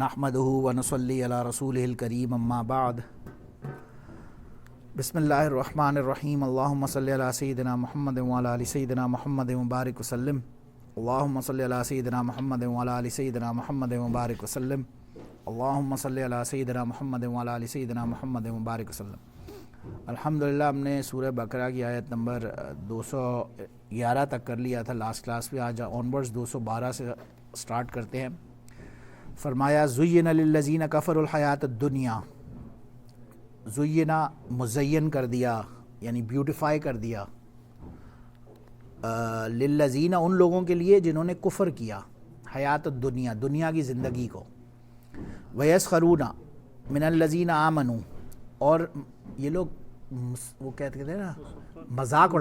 نحمده ونصلی علی رسولہ الکریم اما بعد بسم اللہ الرحمن الرحیم اللہم صلی علی سیدنا محمد وعلی آل سیدنا محمد مبارک وسلم اللہم صلی علی سیدنا محمد وعلی آل سیدنا محمد مبارک وسلم اللہم صلی علی سیدنا محمد وعلی آل سیدنا محمد مبارک وسلم۔ الحمدللہ ہم نے سورہ بقرہ کی آیت نمبر 211 تک کر لیا تھا لاسٹ کلاس میں۔ آج آنورڈز 212 سے سٹارٹ کرتے ہیں۔ فرمایا زین للذین کفروا الحیات الدنیا، زینہ مزین کر دیا یعنی بیوٹیفائی کر دیا، للذین ان لوگوں کے لیے جنہوں نے کفر کیا، حیات الدنیا دنیا کی زندگی کو، ویسخرون من الذین آمنوا اور یہ لوگ وہ کہتے ہیں نا مذاق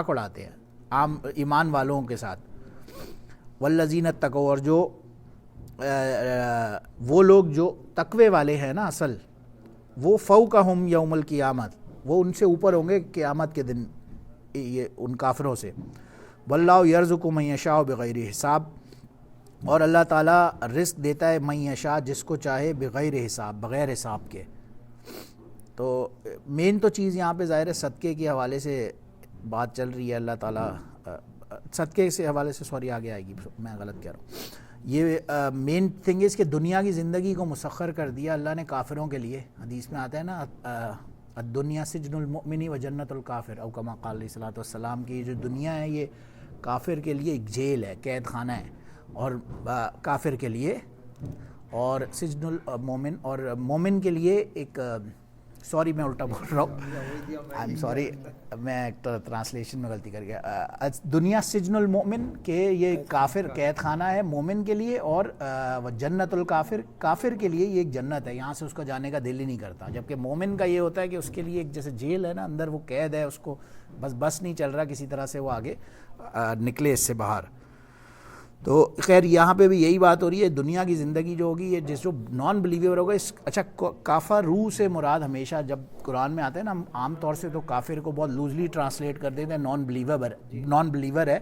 اڑاتے ہیں عام ایمان والوں کے ساتھ، والذین اتقوا اور جو وہ لوگ جو تقوی والے ہیں نا اصل، وہ فوقہم یوم القیامت وہ ان سے اوپر ہوں گے قیامت کے دن یہ ان کافروں سے۔ واللہ یرزق من یشاء بغیر حساب، اور اللہ تعالیٰ رزق دیتا ہے من یشاء جس کو چاہے بغیر حساب بغیر حساب کے۔ تو مین تو چیز یہاں پہ ظاہر ہے صدقے کے حوالے سے بات چل رہی ہے۔ اللہ تعالیٰ صدقے سے حوالے سے سوری آگے آئے گی، میں غلط کہہ رہا ہوں۔ یہ مین تھنگ اس کہ دنیا کی زندگی کو مسخر کر دیا اللہ نے کافروں کے لیے۔ حدیث میں آتا ہے نا الدنیا سجن المؤمن و جنت الکافر، او کما قال علیہ الصلوۃ والسلام کی جو دنیا ہے یہ کافر کے لیے ایک جیل ہے، قید خانہ ہے، اور کافر کے لیے، اور سجن المومن اور مومن کے لیے ایک سوری میں الٹا بول رہا ہوں، آئی ایم سوری میں ایک ٹرانسلیشن میں غلطی کر گیا۔ دنیا سجن المؤمن کہ یہ کافر قید خانہ ہے مومن کے لیے، اور جنت الکافر کافر کے لیے یہ ایک جنت ہے، یہاں سے اس کا جانے کا دل ہی نہیں کرتا۔ جبکہ مومن کا یہ ہوتا ہے کہ اس کے لیے ایک جیسے جیل ہے نا، اندر وہ قید ہے، اس کو بس نہیں چل رہا کسی طرح سے وہ آگے نکلے اس سے باہر۔ تو خیر یہاں پہ بھی یہی بات ہو رہی ہے، دنیا کی زندگی جو ہوگی یہ جس جو نان بلیور ہوگا اچھا کافر روح سے مراد ہمیشہ جب قرآن میں آتا ہے نا، عام طور سے تو کافر کو بہت لوزلی ٹرانسلیٹ کر دیتے ہیں نان بلیور ہے۔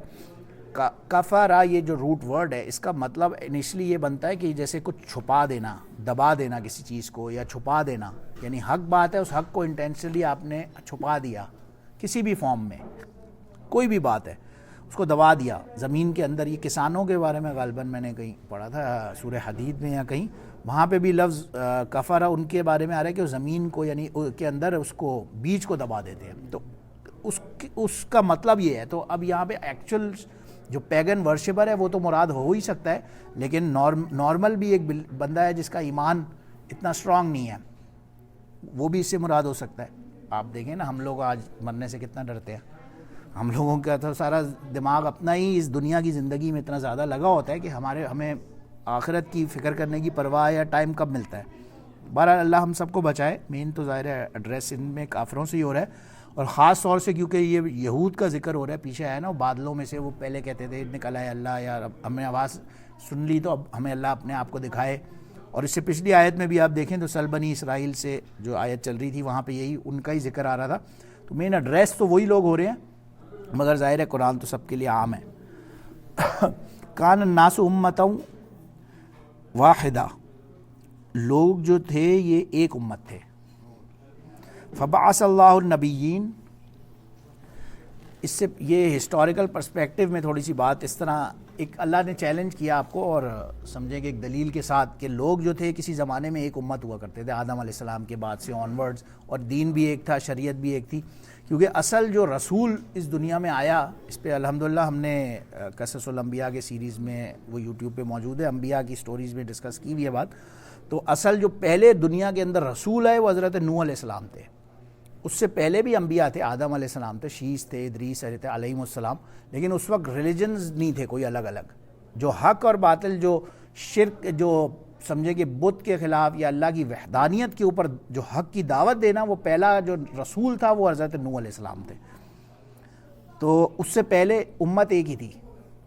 کفرا یہ جو روٹ ورڈ ہے اس کا مطلب انیشلی یہ بنتا ہے کہ جیسے کچھ چھپا دینا، دبا دینا کسی چیز کو، یا چھپا دینا، یعنی حق بات ہے اس حق کو انٹینشنلی آپ نے چھپا دیا کسی بھی فارم میں، کوئی بھی بات ہے اس کو دبا دیا زمین کے اندر۔ یہ کسانوں کے بارے میں غالباً میں نے کہیں پڑھا تھا سورہ حدید میں یا کہیں، وہاں پہ بھی لفظ کفرا ان کے بارے میں آ رہا ہے کہ وہ زمین کو یعنی کے اندر اس کو بیج کو دبا دیتے ہیں، تو اس کا مطلب یہ ہے۔ تو اب یہاں پہ ایکچوئل جو پیگن ورشپر ہے وہ تو مراد ہو ہی سکتا ہے، لیکن نارمل بھی ایک بندہ ہے جس کا ایمان اتنا اسٹرانگ نہیں ہے وہ بھی اس سے مراد ہو سکتا ہے۔ آپ دیکھیں نا ہم لوگ آج مرنے سے کتنا ڈرتے ہیں، ہم لوگوں کا تو سارا دماغ اپنا ہی اس دنیا کی زندگی میں اتنا زیادہ لگا ہوتا ہے کہ ہمیں آخرت کی فکر کرنے کی پرواہ یا ٹائم کب ملتا ہے۔ بہرحال اللہ ہم سب کو بچائے۔ مین تو ظاہر ہے ایڈریس ان میں کافروں سے ہی ہو رہا ہے، اور خاص طور سے کیونکہ یہ یہود کا ذکر ہو رہا ہے، پیچھے آیا نا بادلوں میں سے وہ پہلے کہتے تھے نکل آئے اللہ، یا ہمیں آواز سن لی تو اب ہمیں اللہ اپنے آپ کو دکھائے۔ اور اس سے پچھلی آیت میں بھی آپ دیکھیں تو سل بنی اسرائیل سے جو آیت چل رہی تھی وہاں پہ یہی ان کا ہی ذکر آ رہا تھا۔ تو مین ایڈریس تو وہی لوگ ہو رہے ہیں، مگر ظاہر ہے قرآن تو سب کے لیے عام ہے۔ کان الناس امۃ واحدہ، لوگ جو تھے یہ ایک امت تھے۔ فبعث اللہ النبیین، اس سے یہ ہسٹوریکل پرسپیکٹو میں تھوڑی سی بات اس طرح ایک اللہ نے چیلنج کیا آپ کو، اور سمجھیں کہ ایک دلیل کے ساتھ کہ لوگ جو تھے کسی زمانے میں ایک امت ہوا کرتے تھے آدم علیہ السلام کے بعد سے آنورڈز، اور دین بھی ایک تھا، شریعت بھی ایک تھی، کیونکہ اصل جو رسول اس دنیا میں آیا اس پہ الحمدللہ ہم نے قصص الانبیاء کے سیریز میں وہ یوٹیوب پہ موجود ہے، انبیاء کی سٹوریز میں ڈسکس کی ہوئی ہے بات۔ تو اصل جو پہلے دنیا کے اندر رسول آئے وہ حضرت نوح علیہ السلام تھے، اس سے پہلے بھی انبیاء تھے، آدم علیہ السلام تھے، شیش تھے، ادریس علیہ السلام، لیکن اس وقت ریلیجنز نہیں تھے کوئی الگ الگ۔ جو حق اور باطل، جو شرک، جو سمجھے کہ بت کے خلاف یا اللہ کی وحدانیت کے اوپر جو حق کی دعوت دینا، وہ پہلا جو رسول تھا وہ حضرت نوح علیہ السلام تھے۔ تو اس سے پہلے امت ایک ہی تھی،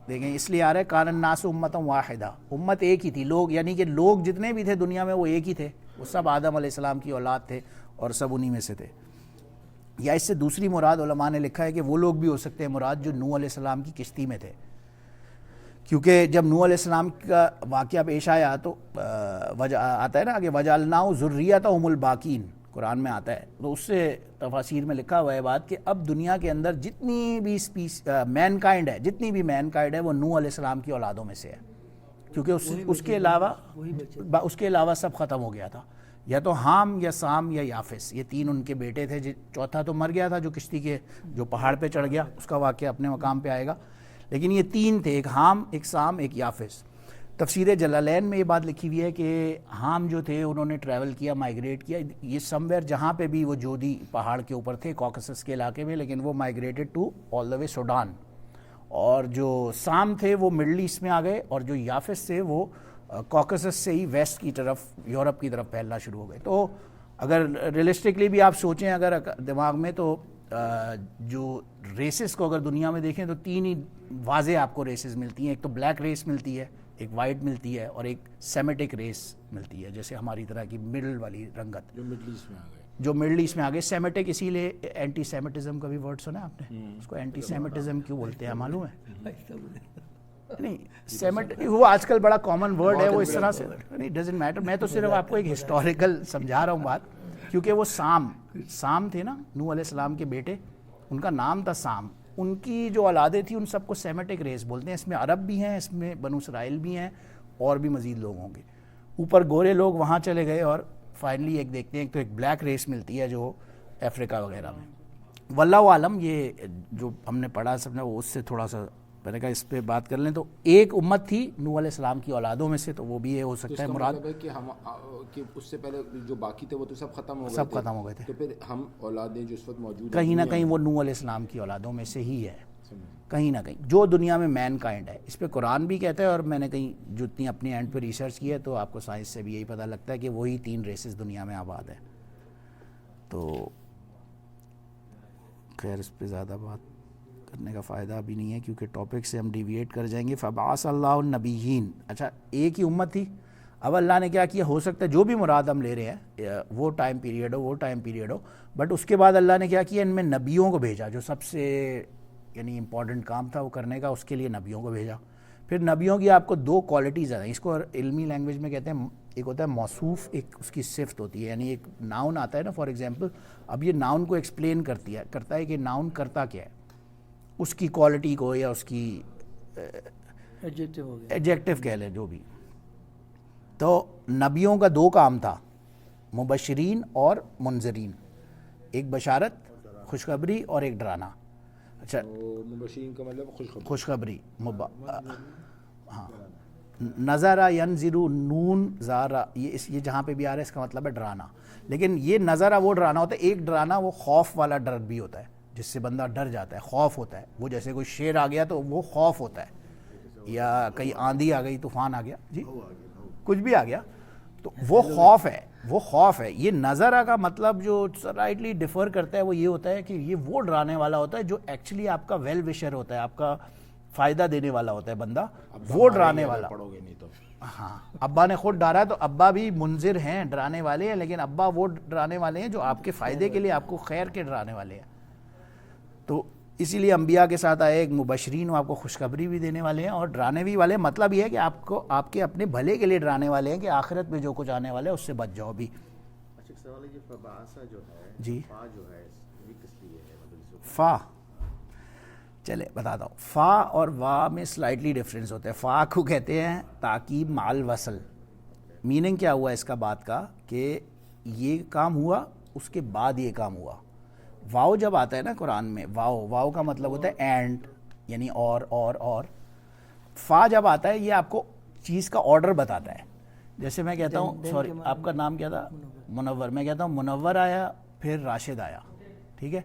دیکھیں اس لیے آ رہا ہے کان الناس امۃ واحدہ، امت ایک ہی تھی، لوگ یعنی کہ لوگ جتنے بھی تھے دنیا میں وہ ایک ہی تھے، وہ سب آدم علیہ السلام کی اولاد تھے اور سب انہی میں سے تھے۔ یا اس سے دوسری مراد علماء نے لکھا ہے کہ وہ لوگ بھی ہو سکتے ہیں مراد جو نوح علیہ السلام کی کشتی میں تھے، کیونکہ جب نوح علیہ السلام کا واقعہ پیش آیا تو آتا ہے نا کہ وجعلناہ ذریتہم الباقین، قرآن میں آتا ہے، تو اس سے تفاسیر میں لکھا ہوا ہے بات کہ اب دنیا کے اندر جتنی بھی مین کائنڈ ہے، جتنی بھی مین کائنڈ ہے وہ نوح علیہ السلام کی اولادوں میں سے ہے، کیونکہ اس کے علاوہ سب ختم ہو گیا تھا، یا تو حام یا سام یا یافس، یہ تین ان کے بیٹے تھے، چوتھا تو مر گیا تھا جو کشتی کے جو پہاڑ پہ چڑھ گیا، اس کا واقعہ اپنے مقام پہ آئے گا، لیکن یہ تین تھے، ایک حام، ایک سام، ایک یافس۔ تفسیر جلالین میں یہ بات لکھی ہوئی ہے کہ حام جو تھے انہوں نے ٹریول کیا، مائیگریٹ کیا، یہ سم ویئر جہاں پہ بھی وہ جودی پہاڑ کے اوپر تھے کوکسس کے علاقے میں، لیکن وہ migrated to all the way Sudan, اور جو سام تھے وہ مڈل ایسٹ میں آ گئے، اور جو یافس تھے وہ کوکسس سے ہی ویسٹ کی طرف، یورپ کی طرف پھیلنا شروع ہو گئے۔ تو اگر ریئلسٹکلی بھی آپ سوچیں اگر دماغ میں، تو جو ریسز کو اگر دنیا میں دیکھیں تو تین ہی واضح آپ کو ریسز ملتی ہیں، ایک تو بلیک ریس ملتی ہے، ایک وائٹ ملتی ہے، اور ایک سیمیٹک ریس ملتی ہے، جیسے ہماری طرح کی مڈل والی رنگت جو مڈل ایسٹ میں آ گئے۔ سیمیٹک اسی لیے اینٹی سیمیٹزم کا بھی ورڈ سنا ہے آپ نے، اس کو اینٹی سیمیٹزم کیوں بولتے ہیں معلوم ہے؟ نہیں، سیمیٹ وہ آج کل بڑا کامن ورڈ ہے، وہ اس طرح سے نہیں، ڈزنٹ میٹر، میں تو صرف آپ کو ایک ہسٹوریکل سمجھا رہا ہوں بات، کیونکہ وہ سام تھے نا، نوح علیہ السلام کے بیٹے، ان کا نام تھا سام، ان کی جو اولادیں تھیں ان سب کو سیمیٹک ریس بولتے ہیں، اس میں عرب بھی ہیں، اس میں بنو اسرائیل بھی ہیں، اور بھی مزید لوگ ہوں گے، اوپر گورے لوگ وہاں چلے گئے، اور فائنلی ایک دیکھتے ہیں تو ایک بلیک ریس ملتی ہے جو افریقہ وغیرہ میں۔ واللہ عالم، یہ جو ہم نے پڑھا سب نے وہ اس سے تھوڑا سا میں نے کہا اس پہ بات کر لیں، تو ایک امت تھی نوح علیہ السلام کی اولادوں میں سے، تو وہ بھی یہ ہو سکتا ہے مراد کہ اس سے پہلے جو باقی تھے وہ تو سب ختم ہو گئے تھے، تو پھر ہم اولادیں جو اس وقت موجود ہیں کہیں نہ کہیں وہ نوح علیہ السلام کی اولادوں میں سے ہی ہے، کہیں نہ کہیں جو دنیا میں مین کائنڈ ہے، اس پہ قرآن بھی کہتا ہے، اور میں نے کہیں جتنی اپنی اینڈ پہ ریسرچ کی ہے تو آپ کو سائنس سے بھی یہی پتہ لگتا ہے کہ وہی تین ریسز دنیا میں آباد ہے۔ تو خیر اس پہ زیادہ بات کرنے کا فائدہ بھی نہیں ہے کیونکہ ٹاپک سے ہم ڈیویٹ کر جائیں گے۔ فبعث اللہ النبیین، اچھا ایک ہی امت تھی، اب اللہ نے کیا کیا، ہو سکتا ہے جو بھی مراد ہم لے رہے ہیں وہ ٹائم پیریڈ ہو، بٹ اس کے بعد اللہ نے کیا کیا، ان میں نبیوں کو بھیجا، جو سب سے یعنی امپورٹنٹ کام تھا وہ کرنے کا، اس کے لیے نبیوں کو بھیجا۔ پھر نبیوں کی آپ کو دو کوالٹیز ہیں، اس کو علمی لینگویج میں کہتے ہیں، ایک ہوتا ہے موصوف، ایک اس کی صفت ہوتی ہے، یعنی ایک ناؤن آتا ہے نا، فار ایگزامپل اب یہ ناؤن کو ایکسپلین کرتا ہے کہ ناؤن کرتا کیا ہے، اس کی کوالٹی کو یا اس کی ایڈجیکٹو کہہ لیں جو بھی۔ تو نبیوں کا دو کام تھا، مبشرین اور منذرین، ایک بشارت خوشخبری اور ایک ڈرانا۔ اچھا مبشرین کا مطلب خوشخبری، ہاں، نظرہ ینظرو نون زارہ، یہ جہاں پہ بھی آ رہا ہے اس کا مطلب ہے ڈرانا، لیکن یہ نظرہ وہ ڈرانا ہوتا ہے، ایک ڈرانا وہ خوف والا ڈر بھی ہوتا ہے جس سے بندہ ڈر جاتا ہے، خوف ہوتا ہے، وہ جیسے کوئی شیر آ گیا تو وہ خوف ہوتا ہے، یا کہیں آندھی آ گئی، طوفان آ گیا، جی کچھ بھی آ گیا تو وہ خوف ہے۔ یہ نظرہ کا مطلب جو سلائٹلی ڈیفر کرتا ہے وہ یہ ہوتا ہے کہ یہ وہ ڈرانے والا ہوتا ہے جو ایکچولی آپ کا ویل وشر ہوتا ہے، آپ کا فائدہ دینے والا ہوتا ہے بندہ، وہ ڈرانے والا۔ ہاں، ابا نے خود ڈرا ہے تو ابا بھی منذر ہیں، ڈرانے والے ہیں، لیکن ابا وہ ڈرانے والے ہیں جو آپ کے فائدے کے لیے، آپ کو خیر کے ڈرانے والے ہیں۔ تو اسی لیے انبیاء کے ساتھ آئے ایک مبشرین، وہ آپ کو خوشخبری بھی دینے والے ہیں اور ڈرانے بھی والے، مطلب یہ ہے کہ آپ کو آپ کے اپنے بھلے کے لیے ڈرانے والے ہیں کہ آخرت میں جو کچھ آنے والا ہے اس سے بچ جاؤ بھی۔ اچھا سوال ہے، یہ فبعث جو ہے، جی فا جو ہے یہ کس لیے ہے؟ فا، چلے بتاتا ہوں، فا اور وا میں سلائٹلی ڈفرینس ہوتا ہے۔ فا کو کہتے ہیں تاکید مع الوصل، میننگ کیا ہوا اس کا بات کا کہ یہ کام ہوا اس کے بعد یہ کام ہوا۔ واؤ جب آتا ہے نا قرآن میں، واؤ کا مطلب ہوتا ہے اینڈ، یعنی اور فا جب آتا ہے یہ آپ کو چیز کا آرڈر بتاتا ہے۔ جیسے میں کہتا ہوں، سوری آپ کا نام کیا تھا؟ منور، میں کہتا ہوں منور آیا پھر راشد آیا، ٹھیک ہے،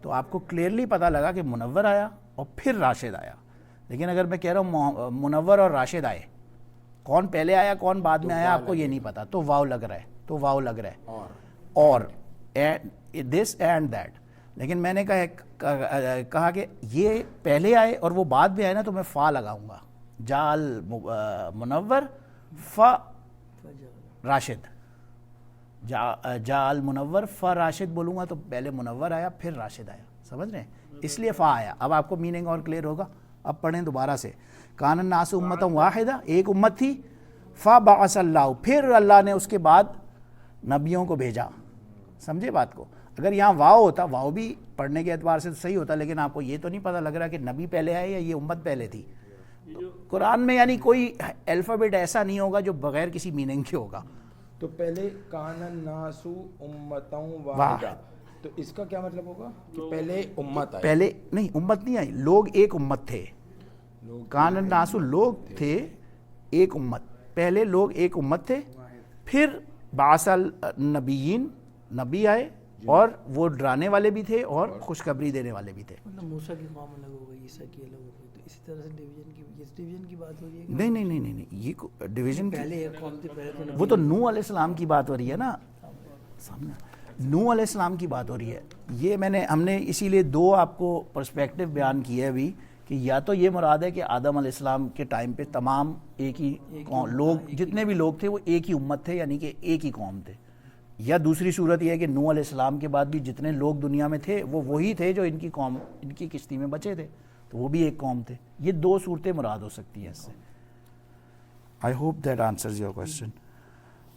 تو آپ کو کلیئرلی پتہ لگا کہ منور آیا اور پھر راشد آیا۔ لیکن اگر میں کہہ رہا ہوں منور اور راشد آئے، کون پہلے آیا کون بعد میں آیا آپ کو یہ نہیں پتا، تو واؤ لگ رہا ہے اور دس اینڈ دیٹ۔ لیکن میں نے کہا کہ یہ پہلے آئے اور وہ بعد میں آئے نا، تو میں فا لگاؤں گا، جال منور فا راشد، جال منور فا راشد بولوں گا تو پہلے منور آیا پھر راشد آیا، سمجھ رہے ہیں، اس لیے فا آیا۔ اب آپ کو میننگ اور کلیئر ہوگا، اب پڑھیں دوبارہ سے. کان الناس امۃ واحدہ, ایک امت تھی. فبعث اللہ, پھر اللہ نے اس کے بعد نبیوں کو بھیجا. سمجھے بات کو؟ اگر یہاں واو ہوتا, واو بھی پڑھنے کے اعتبار سے تو صحیح ہوتا, لیکن آپ کو یہ تو نہیں پتہ لگ رہا کہ نبی پہلے آئے یا یہ امت پہلے تھی. قرآن میں یعنی کوئی الفابیٹ ایسا نہیں ہوگا جو بغیر کسی میننگ کے ہوگا. تو پہلے کان الناس امۃ واحدہ, تو اس کا کیا مطلب ہوگا کہ پہلے امت آئی؟ پہلے نہیں, امت نہیں آئی, لوگ ایک امت تھے. کان الناس, لوگ تھے ایک امت, پہلے لوگ ایک امت تھے. پھر بعث النبیین, نبی آئے اور وہ ڈرانے والے بھی تھے اور خوشخبری دینے والے بھی تھے. مطلب موسیٰ کی قوم الگ ہو گئی, عیسیٰ کی الگ ہو گئی, تو اسی طرح سے ڈویژن کی بات ہو رہی ہے. نہیں, یہ ڈویژن پہلے ایک قوم تھی, پہلے تو وہ تو نوح علیہ السلام کی بات ہو رہی ہے نا, سامنے نوح علیہ السلام کی بات ہو رہی ہے. یہ ہم نے اسی لیے دو آپ کو پرسپیکٹو بیان کیے ابھی, کہ یا تو یہ مراد ہے کہ آدم علیہ السلام کے ٹائم پہ تمام ایک ہی لوگ, جتنے بھی لوگ تھے وہ ایک ہی امت تھے, یعنی کہ ایک ہی قوم تھے. یا دوسری صورت یہ ہے کہ نوح علیہ السلام کے بعد بھی جتنے لوگ دنیا میں تھے وہ وہی تھے جو ان کی قوم, ان کی کشتی میں بچے تھے, تو وہ بھی ایک قوم تھے. یہ دو صورتیں مراد ہو سکتی ہیں اس سے. I hope that answers your question.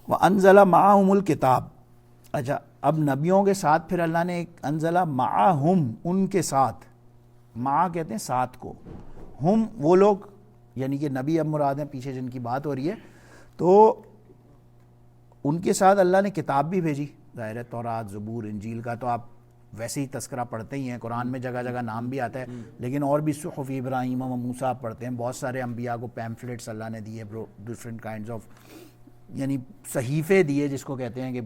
وَأَنزَلَ مَعَهُمُ الْكِتَابَ. اچھا, اب نبیوں کے ساتھ پھر اللہ نے ایک انزلہ معہم, ان کے ساتھ, مع کہتے ہیں ساتھ کو, ہم وہ لوگ یعنی کہ نبی اب مراد ہیں پیچھے جن کی بات ہو رہی ہے, تو ان کے ساتھ اللہ نے کتاب بھی بھیجی. ظاہر ہے تورات, زبور, انجیل کا تو آپ ویسے ہی تذکرہ پڑھتے ہی ہیں, قرآن میں جگہ جگہ نام بھی آتا ہے, لیکن اور بھی صحف ابراہیم و موسیٰ آپ پڑھتے ہیں. بہت سارے انبیاء کو پیمفلیٹس اللہ نے دیے, ڈفرینٹ کائنڈز آف, یعنی صحیفے دیے جس کو کہتے ہیں, کہ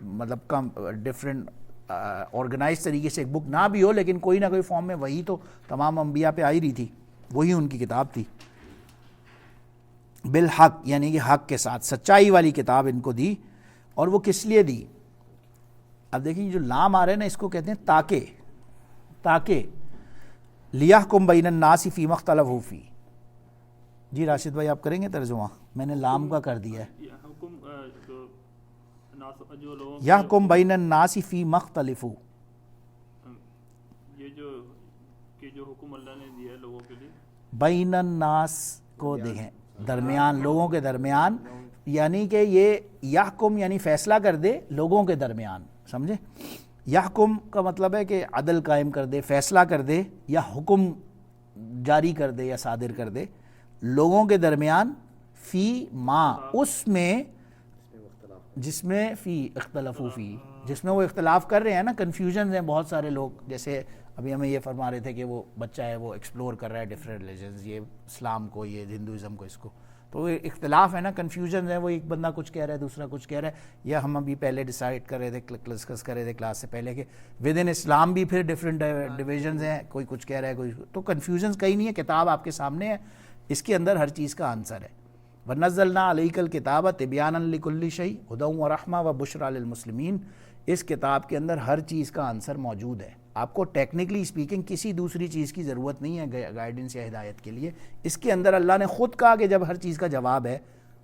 مطلب کم ڈفرینٹ آرگنائز طریقے سے ایک بک نہ بھی ہو لیکن کوئی نہ کوئی فارم میں وہی تو تمام انبیاء پہ آئی رہی تھی, وہی ان کی کتاب تھی. بالحق یعنی کہ حق کے ساتھ, سچائی والی کتاب ان کو دی. اور وہ کس لیے دی؟ اب دیکھیں جو لام آ رہے ہیں نا, اس کو کہتے ہیں تاکہ لیحکم بین الناس فی ما اختلفوا فیہ. جی راشد بھائی آپ کریں گے ترجمہ؟ میں نے لام کا کر دیا ہے. یحکم بین الناس فی ما اختلفوا, یہ جو حکم اللہ نے دیا ہے لوگوں کے لیے, بین الناس کو دیکھیں, درمیان, لوگوں کے درمیان, یعنی کہ یہ یحکم یعنی فیصلہ کر دے لوگوں کے درمیان. سمجھے؟ یحکم کا مطلب ہے کہ عدل قائم کر دے, فیصلہ کر دے, یا حکم جاری کر دے یا صادر کر دے لوگوں کے درمیان, فی ما, اس میں جس میں فی اختلافو فی, جس میں وہ اختلاف کر رہے ہیں نا, کنفیوژنز ہیں بہت سارے لوگ. جیسے ابھی ہمیں یہ فرما رہے تھے کہ وہ بچہ ہے وہ ایکسپلور کر رہا ہے ڈفرینٹ ریلیجنز, یہ اسلام کو, یہ ہندوازم کو, اس کو, تو وہ اختلاف ہے نا, کنفیوژن ہے. وہ ایک بندہ کچھ کہہ رہا ہے, دوسرا کچھ کہہ رہا ہے. یا ہم ابھی پہلے ڈیسائیڈ کر رہے تھے, ڈسکس کر رہے تھے کلاس سے پہلے, کہ ود ان اسلام بھی پھر ڈفرینٹ ڈویژنز ہیں, کوئی کچھ کہہ رہا ہے, کوئی, تو کنفیوژنز کہیں نہیں ہے. کتاب آپ کے سامنے ہے, اس کے اندر ہر چیز کا آنسر ہے. وَنَزَّلْنَا عَلَيْكَ الْكِتَابَ تِبْيَانًا لِكُلِّ شَيْءٍ هُدًى وَرَحْمَةً وَبُشْرَىٰ لِلْمُسْلِمِينَ. اس کتاب کے اندر ہر چیز کا آنسر موجود ہے. آپ کو ٹیکنیکلی اسپیکنگ کسی دوسری چیز کی ضرورت نہیں ہے گائیڈنس یا ہدایت کے لیے. اس کے اندر اللہ نے خود کہا کہ جب ہر چیز کا جواب ہے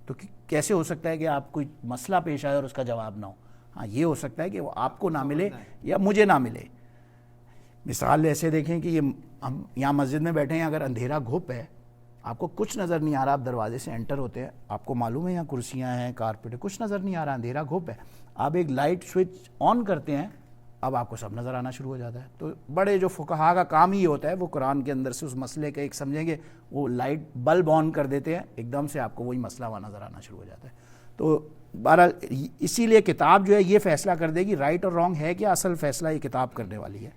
تو کیسے ہو سکتا ہے کہ آپ کوئی مسئلہ پیش آئے اور اس کا جواب نہ ہو؟ ہاں یہ ہو سکتا ہے کہ وہ آپ کو نہ ملے یا مجھے نہ ملے. مثال ایسے دیکھیں کہ یہ ہم یہاں مسجد میں بیٹھے ہیں, اگر اندھیرا گھپ ہے, آپ کو کچھ نظر نہیں آ رہا, آپ دروازے سے انٹر ہوتے ہیں, آپ کو معلوم ہے یہاں کرسیاں ہیں, کارپیٹ ہے, کچھ نظر نہیں آ رہا, اندھیرا گھپ ہے, آپ ایک لائٹ سوئچ آن کرتے ہیں, اب آپ کو سب نظر آنا شروع ہو جاتا ہے. تو بڑے جو فقہا کا کام ہی ہوتا ہے, وہ قرآن کے اندر سے اس مسئلے کا ایک سمجھیں گے, وہ لائٹ بلب آن کر دیتے ہیں, ایک دم سے آپ کو وہی مسئلہ وہاں نظر آنا شروع ہو جاتا ہے. تو بہرحال اسی لیے کتاب جو ہے یہ فیصلہ کر دے گی رائٹ اور رانگ ہے کیا, اصل فیصلہ یہ کتاب کرنے والی ہے.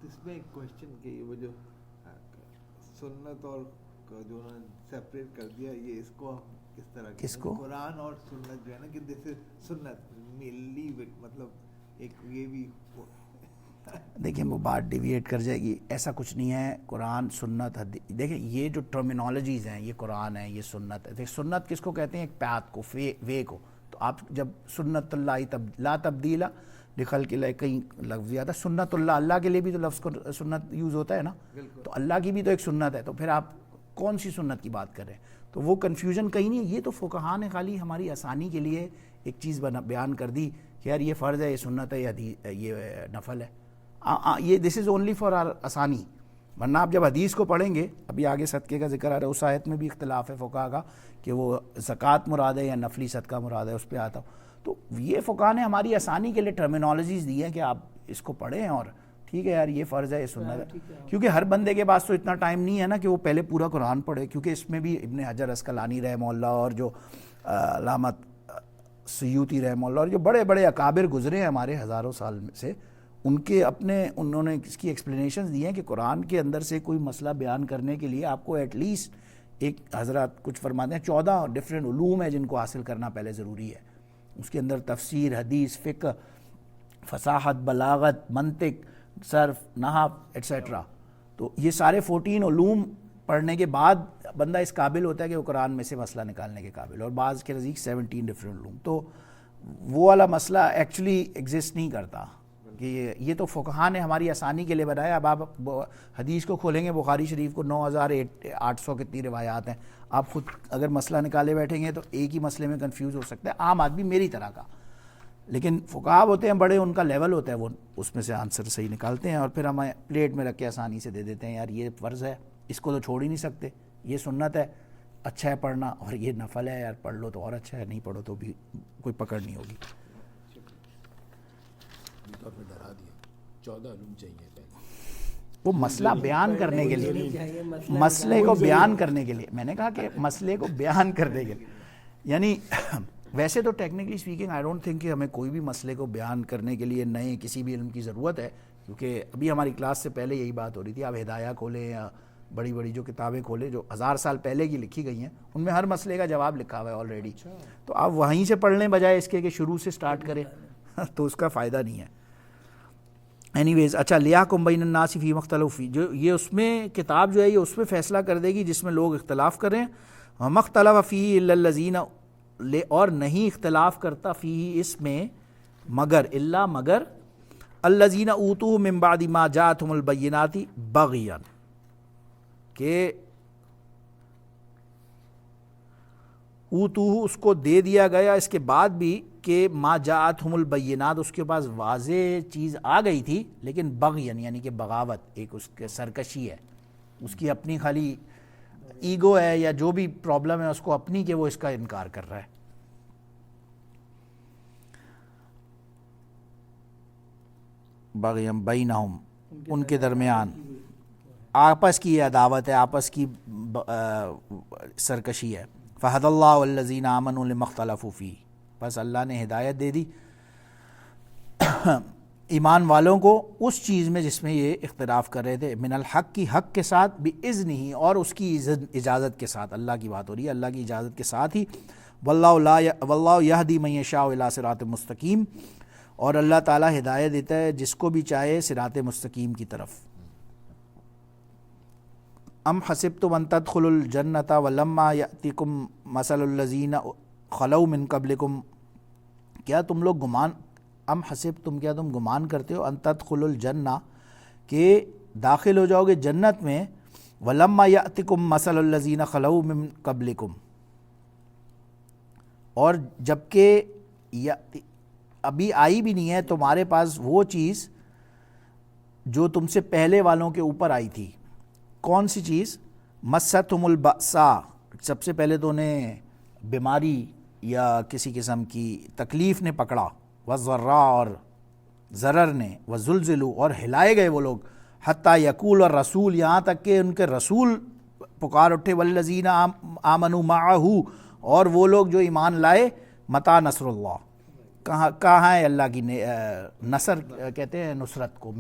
اس میں ایک کوشچن کہ وہ جو سنت اور جو انہوں نے سیپریٹ کر دیا, یہ اس کو کس طرح, کس کو, قرآن اور سنت جو ہے نا, کہ جیسے سنت ملی مطلب ایک یہ بھی دیکھیں وہ بات ڈیویٹ کر جائے گی, ایسا کچھ نہیں ہے. قرآن سنت دیکھیں یہ جو ٹرمینالوجیز ہیں, یہ قرآن ہے, یہ سنت ہے. سنت کس کو کہتے ہیں؟ ایک پاتھ کو, وے کو. تو آپ جب سنت اللہ لا تبدیل لخلق اللہ, کہیں لفظ آتا ہے سنت اللہ, اللہ کے لیے بھی تو لفظ کو سنت یوز ہوتا ہے نا, تو اللہ کی بھی تو ایک سنت ہے. تو پھر آپ کون سی سنت کی بات کر رہے ہیں؟ تو وہ کنفیوژن کہیں نہیں ہے. یہ تو فقہا نے خالی ہماری آسانی کے لیے ایک چیز بیان کر دی کہ یار یہ فرض ہے, یہ سنت ہے, یا یہ نفل ہے. یہ دس از اونلی فار آر آسانی. ورنہ آپ جب حدیث کو پڑھیں گے، ابھی آگے صدقے کا ذکر آ رہا ہے، اس آیت میں بھی اختلاف ہے فقہا کا کہ وہ زکوٰۃ مراد ہے یا نفلی صدقہ مراد ہے، اس پہ آتا ہوں. تو یہ فقہا نے ہماری آسانی کے لیے ٹرمینالوجیز دی ہیں کہ آپ اس کو پڑھیں اور ٹھیک ہے یار یہ فرض ہے یہ سنت ہے. کیونکہ ہر بندے کے پاس تو اتنا ٹائم نہیں ہے نا کہ وہ پہلے پورا قرآن پڑھے، کیونکہ اس میں بھی ابن حجر عسقلانی رحمہ اللہ اور جو علامہ سیوطی رحمہ اللہ اور جو بڑے بڑے اکابر گزرے ہیں ہمارے ہزاروں سال سے، ان کے اپنے انہوں نے اس کی ایکسپلینیشنز دی ہیں کہ قرآن کے اندر سے کوئی مسئلہ بیان کرنے کے لیے آپ کو ایٹ لیسٹ ایک حضرات کچھ فرماتے ہیں 14 ڈفرینٹ علوم ہیں جن کو حاصل کرنا پہلے ضروری ہے. اس کے اندر تفسیر، حدیث، فقہ، فصاحت، بلاغت، منطق، صرف، نحو ایٹسیٹرا. تو یہ سارے 14 علوم پڑھنے کے بعد بندہ اس قابل ہوتا ہے کہ وہ قرآن میں سے مسئلہ نکالنے کے قابل، اور بعض کے نزدیک 17 ڈفرینٹ علوم. تو وہ والا مسئلہ ایکچولی ایگزسٹ نہیں کرتا کہ یہ تو فقہا نے ہماری آسانی کے لیے بنایا. اب آپ حدیث کو کھولیں گے بخاری شریف کو 9800 کتنی روایات ہیں، آپ خود اگر مسئلہ نکالے بیٹھیں گے تو ایک ہی مسئلے میں کنفیوز ہو سکتا ہے عام آدمی میری طرح کا. لیکن فقہا ہوتے ہیں بڑے، ان کا لیول ہوتا ہے، وہ اس میں سے آنسر صحیح نکالتے ہیں اور پھر ہمیں پلیٹ میں رکھ کے آسانی سے دے دیتے ہیں یار یہ فرض ہے، اس کو تو چھوڑ ہی نہیں سکتے، یہ سنت ہے اچھا ہے پڑھنا، اور یہ نفل ہے یار پڑھ لو تو اور اچھا ہے، نہیں پڑھو تو بھی کوئی پکڑ نہیں ہوگی. طور پہ ڈرا دیا 14 علوم چاہیے پہلے وہ مسئلہ بیان کرنے کے لیے، مسئلے کو بیان کرنے کے لیے. میں نے کہا کہ مسئلے کو بیان کرنے کے لیے، یعنی ویسے تو technically speaking I don't think کہ ہمیں کوئی بھی مسئلے کو بیان کرنے کے لیے نئے کسی بھی علم کی ضرورت ہے، کیونکہ ابھی ہماری کلاس سے پہلے یہی بات ہو رہی تھی. آپ ہدایہ کھولیں یا بڑی بڑی جو کتابیں کھولیں جو 1000 سال پہلے کی لکھی گئی ہیں، ان میں ہر مسئلے کا جواب لکھا ہوا ہے آلریڈی. تو آپ وہیں سے پڑھ لیں بجائے اس کے کہ شروع سے سٹارٹ کریں تو اس کا فائدہ نہیں ہے. اینی ویز اچھا، لیحکم بین الناس فی مختلف فی، جو یہ اس میں کتاب جو ہے یہ اس میں فیصلہ کر دے گی جس میں لوگ اختلاف کریں. مختلف فیہ الا الذین، اور نہیں اختلاف کرتا فیہ اس میں مگر الا مگر الذین اوتوہ من بعد ما جاءتہم البینات بغیا، کہ اوتوہ اس کو دے دیا گیا اس کے بعد بھی کہ ما جاءتہم البینات، اس کے پاس واضح چیز آ گئی تھی لیکن بغیاً یعنی کہ بغاوت، ایک اس کے سرکشی ہے، اس کی اپنی خالی ایگو ہے یا جو بھی پرابلم ہے اس کو اپنی کہ وہ اس کا انکار کر رہا ہے. بغیم بینہم، ان کے درمیان آپس کی عداوت ہے، آپس کی سرکشی ہے. فہد اللہ الذین آمنوا لما اختلفوا فیہ، بس اللہ نے ہدایت دے دی ایمان والوں کو اس چیز میں جس میں یہ اختلاف کر رہے تھے، من الحق کی حق کے ساتھ، بإذنہ اور اس کی اجازت کے ساتھ. اللہ کی بات ہو رہی ہے، اللہ کی اجازت کے ساتھ ہی. واللہ یہدی من یشاء الی صراط مستقیم، اور اللہ تعالیٰ ہدایت دیتا ہے جس کو بھی چاہے صراط مستقیم کی طرف. ام حسبتم ان تدخلوا الجنۃ ولما یأتکم مثل الذین خلو من قبلکم، کیا تم لوگ گمان، ام حسبتم کیا تم گمان کرتے ہو، ان تدخلوا الجنہ کہ داخل ہو جاؤ گے جنت میں، ولما یأتکم مثل الذین خلو من قبلکم، اور جبکہ ابھی آئی بھی نہیں ہے تمہارے پاس وہ چیز جو تم سے پہلے والوں کے اوپر آئی تھی. کون سی چیز؟ مستہم البأساء، سب سے پہلے تو انہیں بیماری یا کسی قسم کی تکلیف نے پکڑا، والضراء اور ضرر نے، وزلزلوا اور ہلائے گئے وہ لوگ، حتیٰ یقول الرسول یہاں تک کہ ان کے رسول پکار اٹھے، والذین آمنوا معہ اور وہ لوگ جو ایمان لائے، متی نصر اللہ، کہاں ہے اللہ کی نصر کہتے ہیں نصرت کو،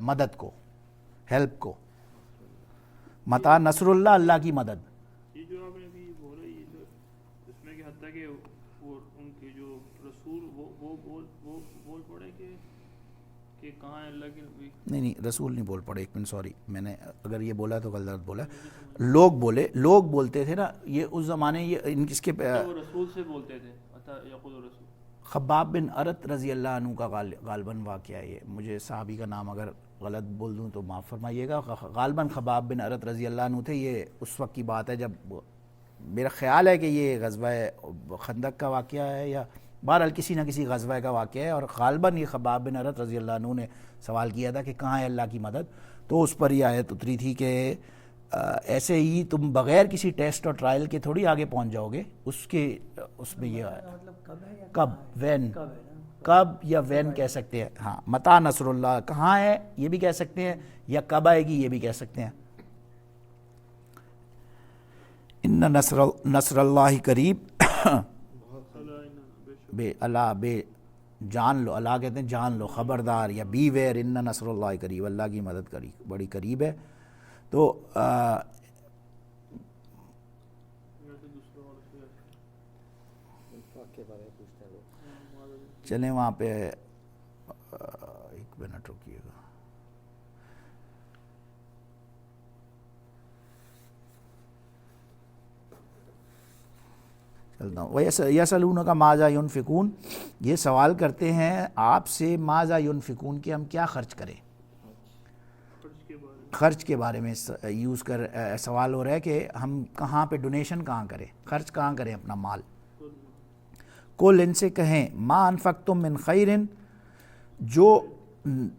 مدد کو، ہیلپ کو، متی نصر اللہ، اللہ کی مدد. یہ جو آپ نے ابھی بول رہے ہیں اس میں کہ حتیٰ کہ وہ ان کے جو رسول وہ بول پڑے کہ کہاں ہے اللہ کی، نہیں رسول نہیں بول پڑے، ایک منٹ سوری، میں نے اگر یہ بولا تو غلط بولا. لوگ بولتے تھے نا، یہ اس زمانے یہ ان کس کے وہ رسول سے بولتے تھے، یقول رسول. خباب بن ارت رضی اللہ عنہ کا غالباً واقعہ ہے یہ، مجھے صحابی کا نام اگر غلط بول دوں تو معاف فرمائیے گا. غالباً خباب بن ارت رضی اللہ عنہ تھے. یہ اس وقت کی بات ہے جب میرا خیال ہے کہ یہ غزوہ خندق کا واقعہ ہے یا بہرحال کسی نہ کسی غزوہ کا واقعہ ہے، اور غالباً یہ خباب بن ارت رضی اللہ عنہ نے سوال کیا تھا کہ کہاں ہے اللہ کی مدد. تو اس پر یہ آیت اتری تھی کہ ایسے ہی تم بغیر کسی ٹیسٹ اور ٹرائل کے تھوڑی آگے پہنچ جاؤ گے. اس میں یہ کب وین کب یا وین کہہ سکتے ہیں. ہاں متا نصر اللہ کہاں ہے یہ بھی کہہ سکتے ہیں, یا کب آئے گی یہ بھی کہہ سکتے ہیں. ان نصر اللہ قریب بے اللہ بے جان لو, اللہ کہتے ہیں جان لو, خبردار یا بی ویئر, ان نصر اللہ قریب, اللہ کی مدد بڑی قریب ہے. تو چلیں وہاں پہ ایک منٹ رکیے گا. چلتا ہوں. یسألونک ماذا ینفقون, یہ سوال کرتے ہیں آپ سے ماذا ینفقون کہ ہم کیا خرچ کریں. خرچ کے بارے میں سوال ہو رہا ہے کہ ہم کہاں پہ ڈونیشن کہاں کریں, خرچ کہاں کریں اپنا مال. کل ان سے کہیں ما انفقتم من خیر, جو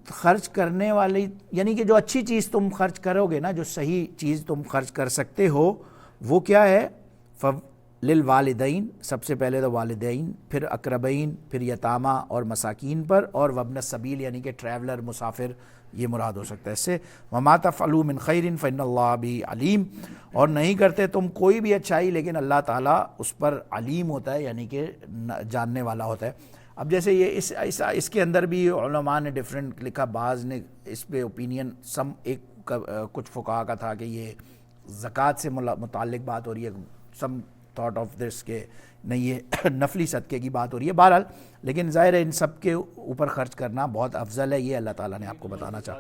خرچ کرنے والی یعنی کہ جو اچھی چیز تم خرچ کرو گے نا, جو صحیح چیز تم خرچ کر سکتے ہو وہ کیا ہے. للوالدین, سب سے پہلے تو والدین, پھر اقربین, پھر یتامہ اور مساکین پر, اور وابن السبیل یعنی کہ ٹریولر مسافر یہ مراد ہو سکتا ہے اس سے. وما تفعلوا من خیر فإن اللہ بہ علیم, اور نہیں کرتے تم کوئی بھی اچھائی لیکن اللہ تعالیٰ اس پر علیم ہوتا ہے یعنی کہ جاننے والا ہوتا ہے. اب جیسے یہ اس کے اندر بھی علماء نے ڈیفرنٹ لکھا, بعض نے اس پہ اوپینین کچھ فقہاء کا تھا کہ یہ زکوٰۃ سے متعلق بات ہو رہی ہے, سم تھاٹ آف دس کہ نہیں یہ نفلی صدقے کی بات ہو رہی ہے. بہرحال لیکن ظاہر ہے ان سب کے اوپر خرچ کرنا بہت افضل ہے, یہ اللہ تعالیٰ نے آپ کو بتانا چاہا.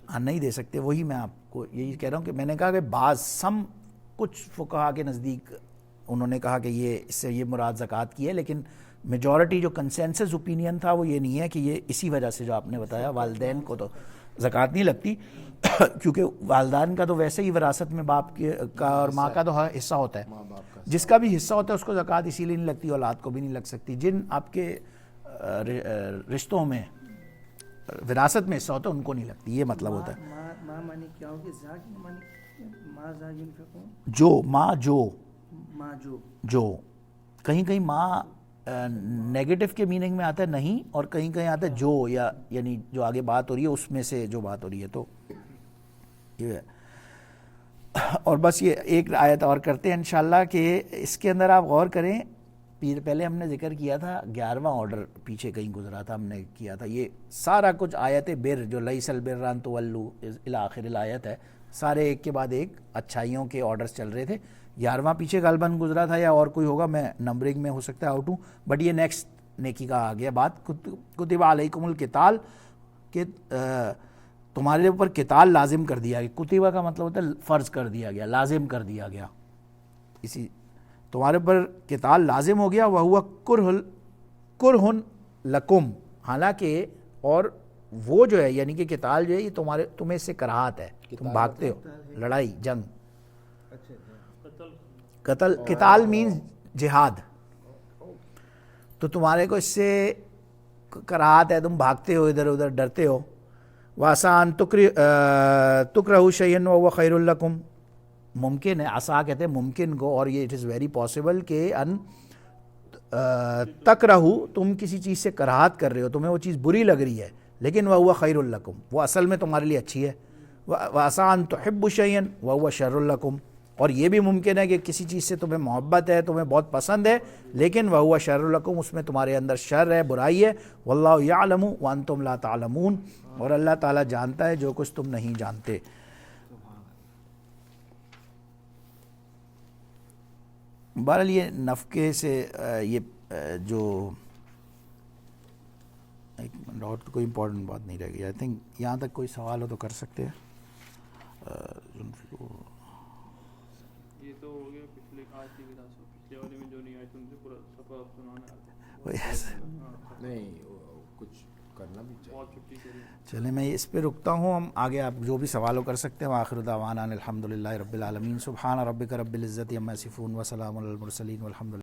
ہاں نہیں دے سکتے, وہی میں آپ کو یہی کہہ رہا ہوں کہ میں نے کہا کہ بعض کچھ فقہاء کے نزدیک انہوں نے کہا کہ یہ اس سے یہ مراد زکوٰۃ کی ہے, لیکن میجورٹی جو کنسنسس اوپینین تھا وہ یہ نہیں ہے کہ یہ اسی وجہ سے جو آپ نے بتایا والدین کو تو زکوٰۃ نہیں لگتی کیونکہ والدین کا تو ویسے ہی وراثت میں باپ کا اور ماں کا تو حصہ ہوتا ہے, جس کا بھی حصہ ہوتا ہے اس کو زکوٰۃ اسی لیے نہیں لگتی, اولاد کو بھی نہیں لگ سکتی. جن آپ کے رشتوں میں وراثت میں حصہ ہوتا ہے ان کو نہیں لگتی, یہ مطلب ہوتا ہے. جو کہیں کہیں ماں نیگیٹو کے میننگ میں آتا ہے نہیں, اور کہیں کہیں آتا ہے جو, یا یعنی جو آگے بات ہو رہی ہے اس میں سے جو بات ہو رہی ہے. تو یہ اور بس یہ ایک آیت اور کرتے ہیں انشاءاللہ کہ اس کے اندر آپ غور کریں. پہلے ہم نے ذکر کیا تھا 11واں آرڈر پیچھے کہیں گزرا تھا, ہم نے کیا تھا یہ سارا کچھ آیت بر جو لیس البر ان تولوا الی آخر الآیت ہے, سارے ایک کے بعد ایک اچھائیوں کے آرڈرز چل رہے تھے. 11واں پیچھے غالباً گزرا تھا یا اور کوئی ہوگا, میں نمبرنگ میں ہو سکتا ہے آؤٹ ہوں, بٹ یہ نیکسٹ نیکی کا آ گیا بات. کتب علیکم القتال کہ تمہارے اوپر قتال لازم کر دیا گیا. کتبہ کا مطلب ہوتا ہے فرض کر دیا گیا, لازم کر دیا گیا, اسی تمہارے اوپر قتال لازم ہو گیا. وَهُوَ کرہن لکم, حالانکہ اور وہ جو ہے یعنی کہ قتال جو ہے یہ تمہیں اس سے کراہت ہے, تم بھاگتے ہو, لڑائی جنگ. قتال مینز جہاد, تو تمہارے کو اس سے کراہت ہے, تم بھاگتے ہو ادھر ادھر, ڈرتے ہو. وَعَسَىٰ أَن تُكْرَهُوا شَيْئًا وَهُوَ خَيْرٌ لَكُمْ, ممکن ہے, عسا کہتے ہیں ممکن کو, اور یہ اٹ از ویری پاسبل کہ ان تکرہو, تم کسی چیز سے کراہت کر رہے ہو, تمہیں وہ چیز بری لگ رہی ہے, لیکن وَهُوَ خَيْرٌ لَكُمْ, وہ اصل میں تمہارے لیے اچھی ہے. وَعَسَىٰ أَن تُحِبُّوا شَيْئًا وَهُوَ شَرٌّ لَكُمْ, اور یہ بھی ممکن ہے کہ کسی چیز سے تمہیں محبت ہے, تمہیں بہت پسند ہے, لیکن وَهُوَ شَرٌّ لَكُمْ, اس میں تمہارے اندر شر ہے, برائی ہے. وَاللَّهُ يَعْلَمُ وَأَنْتُمْ لَا تَعْلَمُونَ, اور اللہ تعالیٰ جانتا ہے جو کچھ تم نہیں جانتے. بہرحال یہ نفقے سے یہ جو ایک ڈاٹ کوئی امپورٹنٹ بات نہیں رہ گئی. آئی تھنک یہاں تک کوئی سوال ہو تو کر سکتے ہیں. یہ تو ہو گیا پچھلے آیت کی وجہ سے, پچھلے والے میں جو نہیں آئی تم سے پورا سفر سنانا نہیں, کچھ کرنا بھی چاہیے. چلیں میں اس پہ رکتا ہوں, ہم آگے آپ جو بھی سوال کر سکتے ہیں. وآخر دعوانا الحمدللہ رب العالمین. سبحان ربک رب العزت عما یصفون وسلام علی المرسلین والحمد للہ.